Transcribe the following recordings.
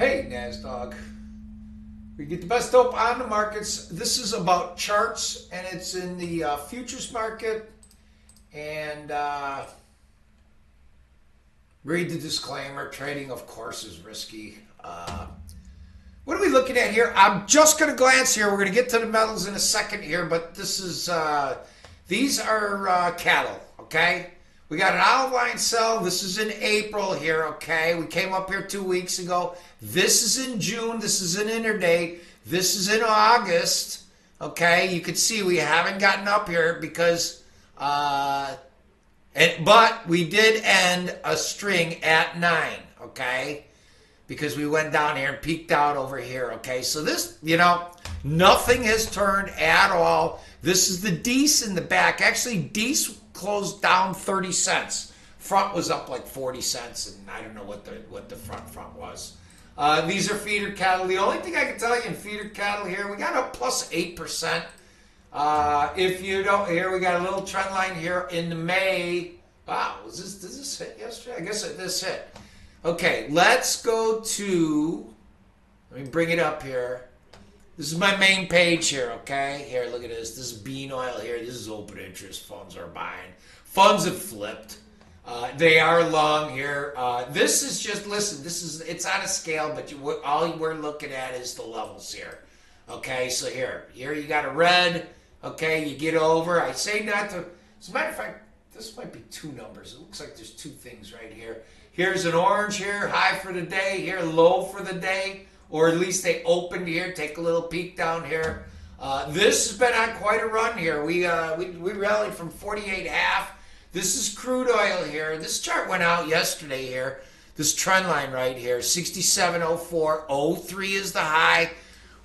Hey, NASDAQ. We get the best dope on the markets. This is about charts, and it's in the futures market. And read the disclaimer. Trading, of course, is risky. What are we looking at here? I'm just going to glance here. We're going to get to the metals in a second here, but this is these are cattle, okay? We got an olive line sell. This is in April here, okay? We came up here 2 weeks ago. This is in June. This is an interday. This is in August, okay? You can see we haven't gotten up here because, but we did end a string at 9, okay? Because we went down here and peaked out over here, okay? So this, nothing has turned at all. This is the Dees in the back. Actually, Dees closed down 30 cents. Front was up like 40 cents, and I don't know what the front was. These are feeder cattle. The only thing I can tell you in feeder cattle here, we got a plus 8%. If you don't, here we got a little trend line here in the May. Wow, did this hit yesterday? I guess this hit. Okay, let's go to, let me bring it up here. This is my main page here, okay? Here, look at this. This is bean oil here. This is open interest. Funds are buying. Funds have flipped. They are long here. This is just, listen, it's on a scale, but all we're looking at is the levels here. Okay, so here you got a red. Okay, you get over. I say not to, as a matter of fact, this might be two numbers. It looks like there's two things right here. Here's an orange here, high for the day. Here, low for the day. Or at least they opened here. Take a little peek down here. This has been on quite a run here. We rallied from 48.5. This is crude oil here. This chart went out yesterday here. This trend line right here, 67.04. 03 is the high.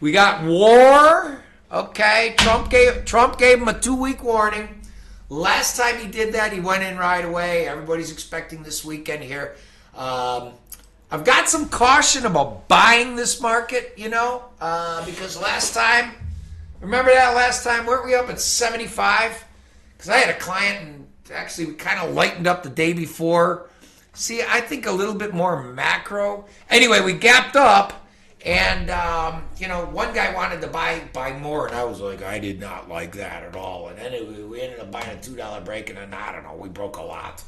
We got war. Okay, Trump gave him a 2-week warning. Last time he did that, he went in right away. Everybody's expecting this weekend here. I've got some caution about buying this market, because last time, remember that last time, weren't we up at 75? Because I had a client, and actually we kind of lightened up the day before. See, I think a little bit more macro. Anyway, we gapped up, and, one guy wanted to buy more, and I was like, I did not like that at all. And anyway, we ended up buying a $2 break, and then, I don't know, we broke a lot.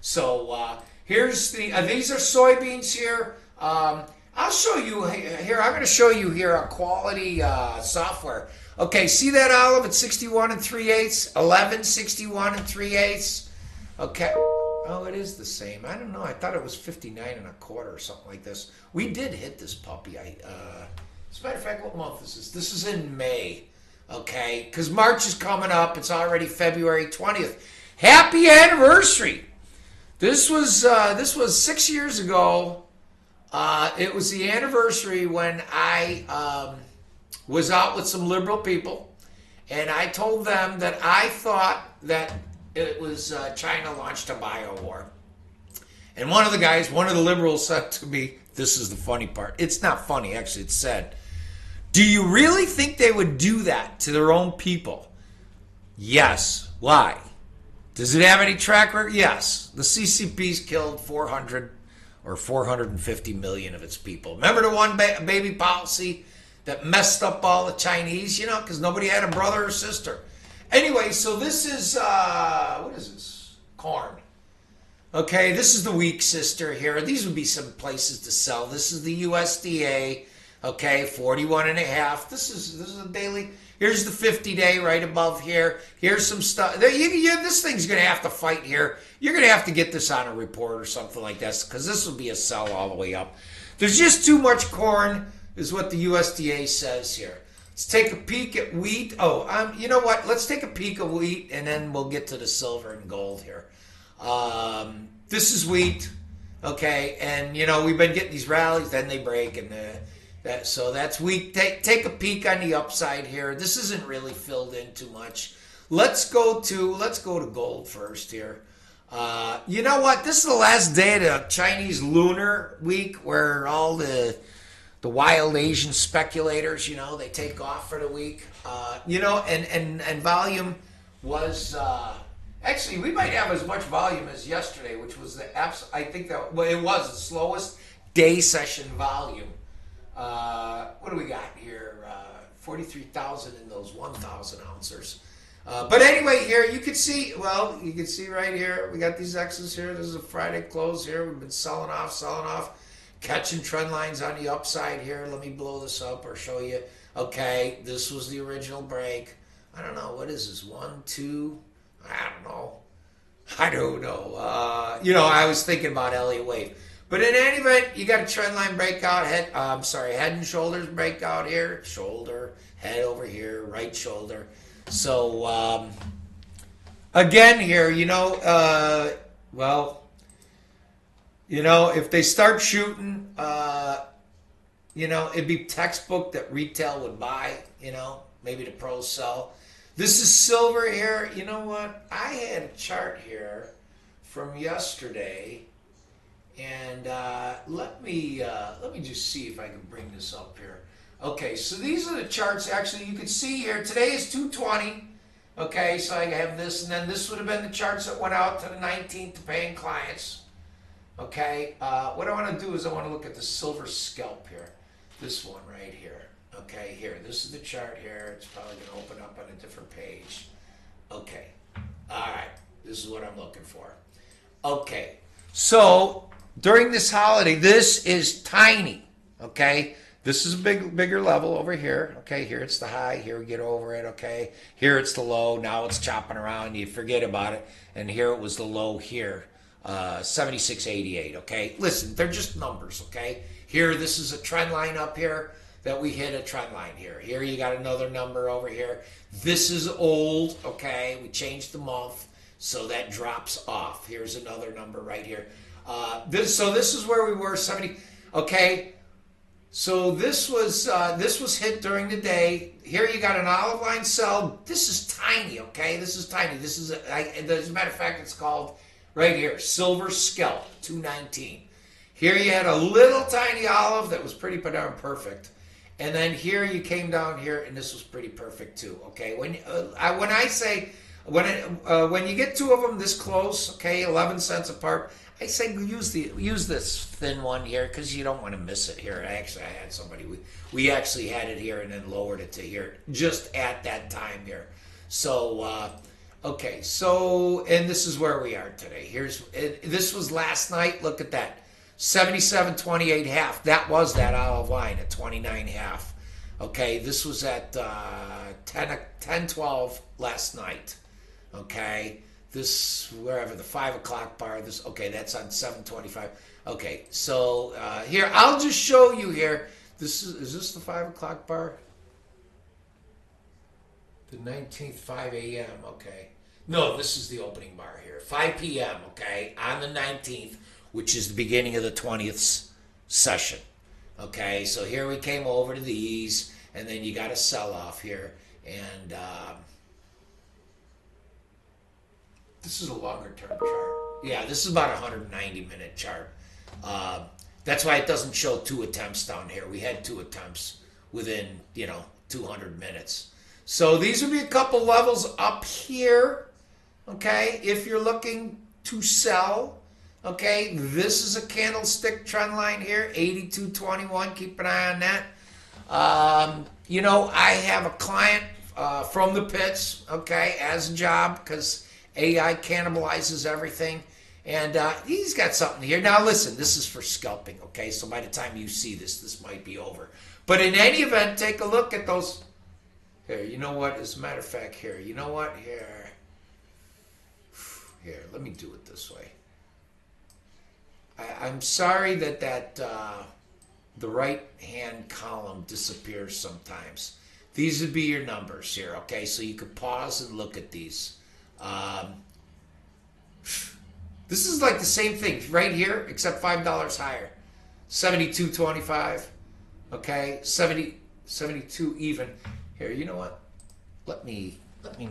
So, here's these are soybeans here. I'll show you here. I'm going to show you here a quality software. Okay, see that olive at 61 3/8, 11, 61 3/8. Okay. Oh, it is the same. I don't know. I thought it was 59 1/4 or something like this. We did hit this puppy. As a matter of fact, what month is this? This is in May. Okay, because March is coming up. It's already February 20th. Happy anniversary. This was 6 years ago. It was the anniversary when I was out with some liberal people, and I told them that I thought that it was China launched a bio war. And one of the liberals said to me, this is the funny part. It's not funny, actually, it's sad. Do you really think they would do that to their own people? Yes. Why? Does it have any track record? Yes. The CCP's killed 400 or 450 million of its people. Remember the one baby policy that messed up all the Chinese, because nobody had a brother or sister. Anyway, so this is, what is this? Corn. Okay, this is the weak sister here. These would be some places to sell. This is the USDA, okay, 41.5. This is a daily. Here's the 50-day right above here. Here's some stuff. This thing's going to have to fight here. You're going to have to get this on a report or something like this, because this will be a sell all the way up. There's just too much corn, is what the USDA says here. Let's take a peek at wheat. Oh, you know what? Let's take a peek of wheat, and then we'll get to the silver and gold here. This is wheat, okay? And, we've been getting these rallies, then they break, and so that's wheat. Take a peek on the upside here. This isn't really filled in too much. Let's go to gold first here. You know what? This is the last day of the Chinese Lunar Week, where all the wild Asian speculators, they take off for the week. And volume was actually, we might have as much volume as yesterday, which was I think that it was the slowest day session volume. What do we got here? 43,000 in those 1,000 ounces. But anyway, here you can see, well, you can see right here, we got these X's here. This is a Friday close here. We've been selling off, catching trend lines on the upside here. Let me blow this up or show you. Okay, this was the original break. I don't know, what is this? 1, 2, I don't know. I was thinking about Elliott Wave. But in any event, you got a trend line breakout, head and shoulders breakout here. Shoulder, head over here, right shoulder. So, again here, if they start shooting, it'd be textbook that retail would buy, maybe the pros sell. This is silver here. You know what? I had a chart here from yesterday. And let me just see if I can bring this up here. Okay, so these are the charts. Actually, you can see here, today is 220. Okay, so I have this, and then this would have been the charts that went out to the 19th to paying clients. Okay, what I want to do is I want to look at the silver scalp here. This one right here. Okay, here, this is the chart here. It's probably going to open up on a different page. Okay, all right, this is what I'm looking for. Okay, so during this holiday, this is tiny, okay? This is a bigger level over here, okay? Here it's the high, here we get over it, okay? Here it's the low, now it's chopping around, you forget about it, and here it was the low here, 76.88, okay? Listen, they're just numbers, okay? Here, this is a trend line up here that we hit a trend line here. Here you got another number over here. This is old, okay? We changed the month, so that drops off. Here's another number right here. This is where we were, 70. Okay, so this was hit during the day. Here you got an olive line sell. This is tiny. Okay, this is tiny. This is as a matter of fact, it's called right here, silver scalp 219. Here you had a little tiny olive that was pretty darn perfect, and then here you came down here, and this was pretty perfect too. Okay, when you get two of them this close, okay, 11 cents apart, I say use this thin one here because you don't want to miss it here. I had somebody, we actually had it here and then lowered it to here just at that time here. So, okay, so, and this is where we are today. This was last night. Look at that, 77.28 half. That was that olive line at 29 half. Okay, this was at 10:12 last night. Okay. This, wherever, the 5 o'clock bar, this, okay, that's on 7:25. Okay, so here, I'll just show you here. Is this the 5 o'clock bar? The 19th, 5 a.m., okay. No, this is the opening bar here. 5 p.m., okay, on the 19th, which is the beginning of the 20th session. Okay, so here we came over to these, and then you got a sell-off here, and this is a longer-term chart. Yeah, this is about a 190-minute chart. That's why it doesn't show 2 attempts down here. We had 2 attempts within, 200 minutes. So these would be a couple levels up here, okay, if you're looking to sell. Okay, this is a candlestick trend line here, 82.21. Keep an eye on that. I have a client from the pits, okay, as a job because AI cannibalizes everything, and he's got something here. Now listen, this is for scalping, okay? So by the time you see this might be over. But in any event, take a look at those. Here, you know what? As a matter of fact, here, you know what? Here, let me do it this way. I'm sorry that the right-hand column disappears sometimes. These would be your numbers here, okay? So you could pause and look at these. This is like the same thing right here, except $5 higher. 72.25. Okay, 72 even. Here, you know what? Let me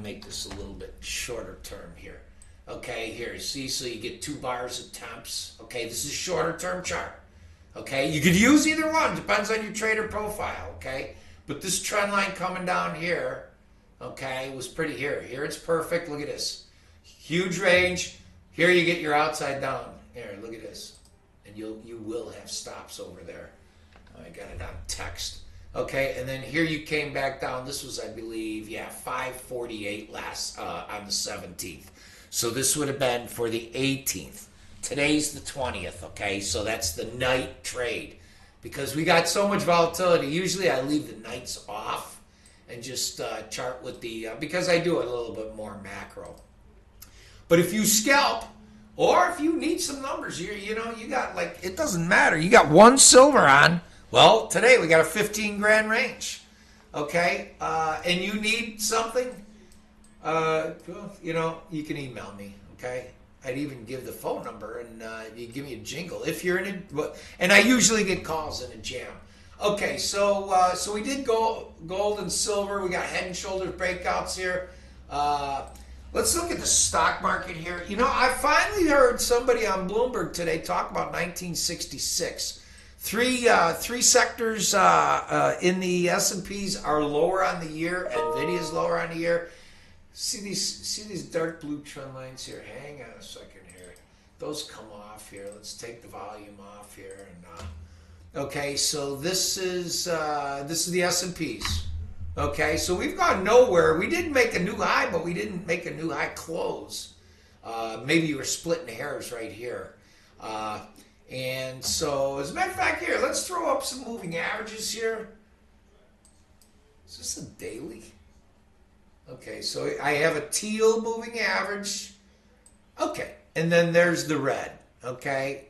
make this a little bit shorter term here. Okay, here, see, so you get 2 bars of temps. Okay, this is a shorter term chart. Okay, you could use either one, depends on your trader profile. Okay, but this trend line coming down here, okay, was pretty here. Here it's perfect. Look at this. Huge range. Here you get your outside down. Here, look at this. And you will have stops over there. I got it on text. Okay, and then here you came back down. This was, I believe, yeah, 548 last on the 17th. So this would have been for the 18th. Today's the 20th, okay? So that's the night trade. Because we got so much volatility, usually I leave the nights off and just chart with the, because I do it a little bit more macro. But if you scalp, or if you need some numbers, you know, you got like, it doesn't matter. You got one silver on. Well, today we got a 15 grand range, okay? And you need something, you know, you can email me, okay? I'd even give the phone number and you give me a jingle if you're in a, and I usually get calls in a jam. Okay, so we did gold and silver. We got head and shoulders breakouts here. Let's look at the stock market here. You know, I finally heard somebody on Bloomberg today talk about 1966. Three sectors in the S&Ps are lower on the year. Nvidia's lower on the year. See these dark blue trend lines here. Hang on a second here. Those come off here. Let's take the volume off here. And okay, so this is the S&Ps. Okay, so we've gone nowhere. We didn't make a new high, but we didn't make a new high close. Maybe you were splitting hairs right here. And so, as a matter of fact, here, let's throw up some moving averages here. Is this a daily? Okay, so I have a teal moving average. Okay, and then there's the red. Okay,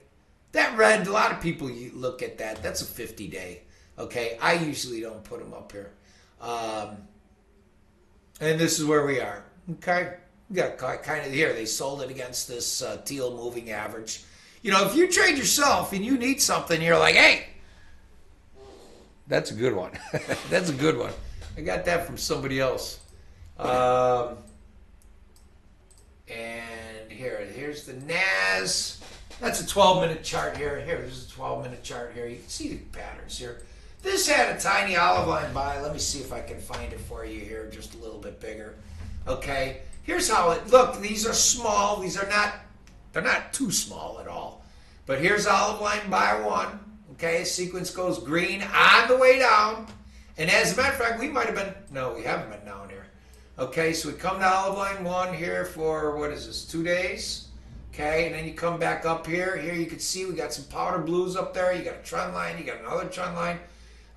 that red, a lot of people look at that. That's a 50-day. Okay, I usually don't put them up here. And this is where we are. Okay, we got kind of here. They sold it against this teal moving average. You know, if you trade yourself and you need something, you're like, hey, that's a good one. That's a good one. I got that from somebody else. And here's the NAS. That's a 12-minute chart here. There's a 12-minute chart here. You can see the patterns here. This had a tiny olive line buy. Let me see if I can find it for you here, just a little bit bigger. Okay, here's how it, look, these are small. These are not, they're not too small at all. But here's olive line buy one. Okay, sequence goes green on the way down. And as a matter of fact, we might have been, no, we haven't been down here. Okay, so we come to olive line one here for, what is this, 2 days? Okay, and then you come back up here. Here you can see we got some powder blues up there. You got a trend line. You got another trend line.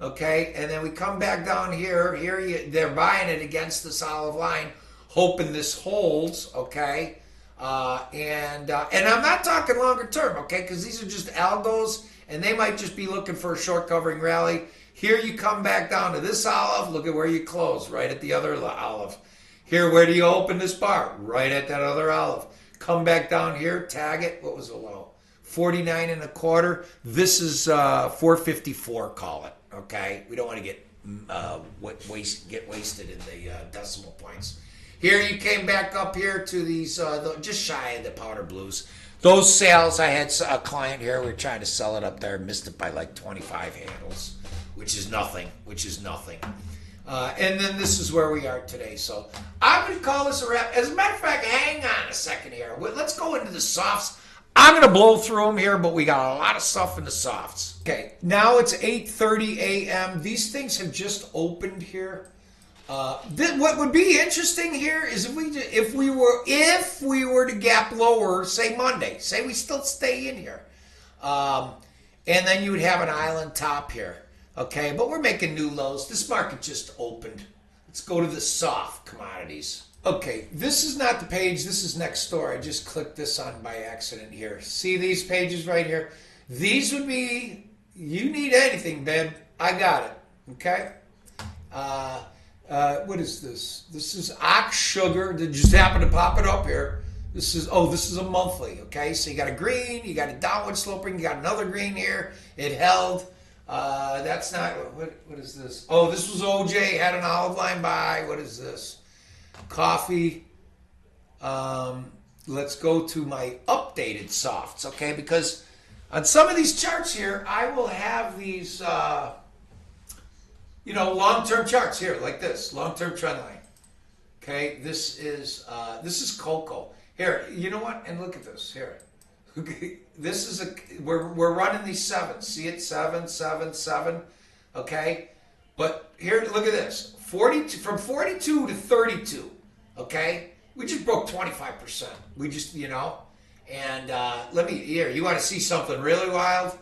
Okay, and then we come back down here. They're buying it against this olive line, hoping this holds. Okay, and I'm not talking longer term. Okay, because these are just algos, and they might just be looking for a short covering rally. Here you come back down to this olive. Look at where you close, right at the other olive. Here, where do you open this bar? Right at that other olive. Come back down here, tag it. What was the low? 49 and a quarter. This is 454. Call it. Okay, we don't want to get wasted in the decimal points. Here you came back up here to these just shy of the powder blues. Those sales, I had a client here. We were trying to sell it up there, missed it by like 25 handles, which is nothing. And then this is where we are today. So I'm going to call this a wrap. As a matter of fact, hang on a second here. Let's go into the softs. I'm going to blow through them here, but we got a lot of stuff in the softs. Okay, now it's 8:30 a.m. These things have just opened here. What would be interesting here is if we were to gap lower, say Monday, say we still stay in here, and then you would have an island top here. Okay, but we're making new lows. This market just opened. Let's go to the soft commodities. Okay, this is not the page. This is next door. I just clicked this on by accident here. See these pages right here? These would be, you need anything, babe. I got it. Okay? What is this? This is ox sugar. That just happened to pop it up here. This is a monthly. Okay, so you got a green, you got a downward sloping, you got another green here. It held. That's not, what is this? Oh, this was OJ, had an olive line buy. What is this? Coffee. Let's go to my updated softs, okay? Because on some of these charts here, I will have these, long-term charts here, like this, long-term trend line. Okay, this is cocoa. Here, you know what? And look at this here. Okay, this is we're running these sevens. See it? 7, 7, 7. Okay? But here, look at this. 42 from 42 to 32. Okay? We just broke 25%. We just, and you want to see something really wild?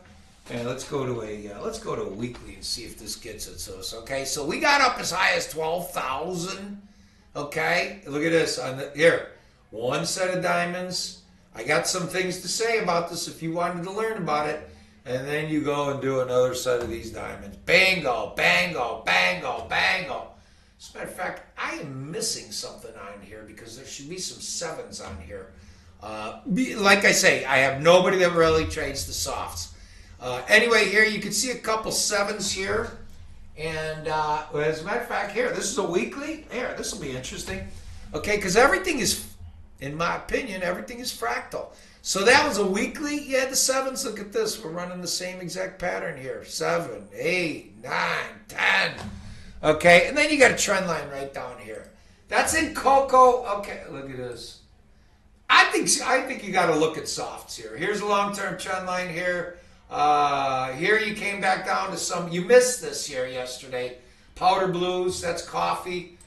And let's go to a weekly and see if this gets it to us. Okay? So we got up as high as 12,000. Okay? Look at this here. One set of diamonds. I got some things to say about this if you wanted to learn about it. And then you go and do another set of these diamonds. Bango, bango, bango, bango. As a matter of fact, I am missing something on here because there should be some sevens on here. Like I say, I have nobody that really trades the softs. Anyway, here you can see a couple sevens here. And as a matter of fact, here, this is a weekly. Here, this will be interesting. Okay, because everything is, in my opinion, everything is fractal. So that was a weekly. You had the sevens. Look at this. We're running the same exact pattern here. 7, 8, 9, 10. Okay, and then you got a trend line right down here. That's in Cocoa. Okay, look at this. I think you got to look at softs here. Here's a long-term trend line here. Here you came back down to some. You missed this here yesterday. Powder blues. That's coffee.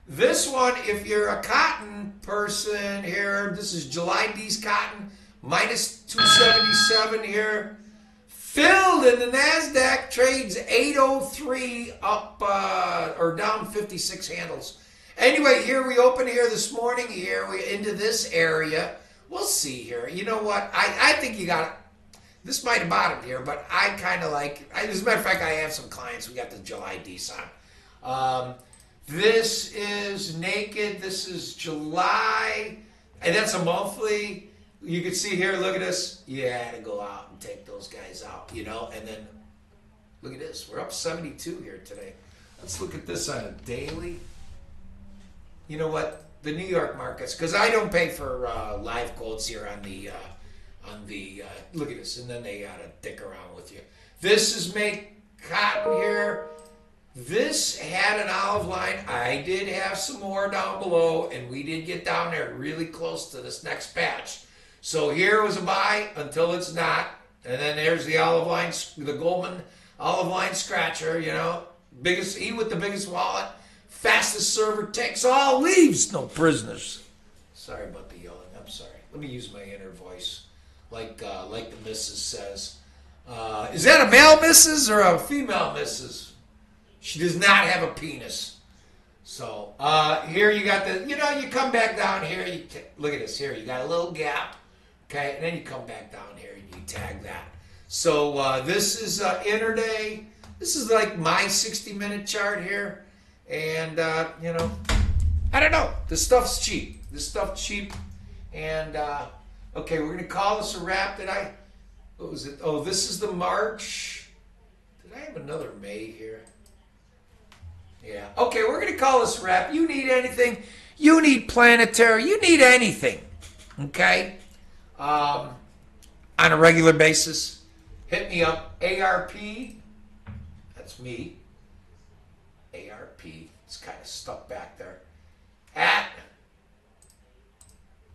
This one, if you're a cotton person here, this is July D's cotton, minus 277 here. Filled in the NASDAQ, trades 803 up or down 56 handles. Anyway, here we open here this morning here. We're into this area. We'll see here. You know what? I think you got it. This might have bottomed here, but I kind of like, as a matter of fact, I have some clients. We got the July D's on. This is naked. This is July. And that's a monthly. You can see here, look at this. You had to go out and take those guys out, And then, look at this. We're up 72 here today. Let's look at this on a daily. You know what? The New York markets, because I don't pay for live quotes here on the, look at this. And then they got to dick around with you. This is make cotton here. This had an olive line. I did have some more down below, and we did get down there really close to this next patch. So here was a buy until it's not. And then there's the olive line, the Goldman olive line scratcher, Biggest, he with the biggest wallet. Fastest server takes all, leaves no prisoners. Sorry about the yelling. I'm sorry. Let me use my inner voice. Like the missus says. Is that a male missus or a female missus? She does not have a penis. So here you got the, you come back down here. Look at this here. You got a little gap. Okay. And then you come back down here and you tag that. So this is interday. This is like my 60-minute chart here. And, I don't know. This stuff's cheap. And, okay, we're going to call this a wrap. What was it? Oh, this is the March. Did I have another May here? Yeah. Okay, we're going to call this a wrap. You need anything? You need planetary. You need anything. Okay? On a regular basis. Hit me up. ARP. That's me. ARP. It's kind of stuck back there. At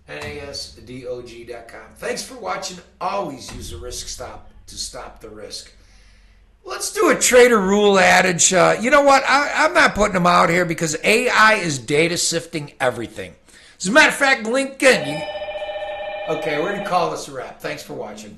NASDOG.com. Thanks for watching. Always use a risk stop to stop the risk. Let's do a trader rule adage. You know what? I'm not putting them out here because AI is data sifting everything. As a matter of fact, LinkedIn. Okay, we're going to call this a wrap. Thanks for watching.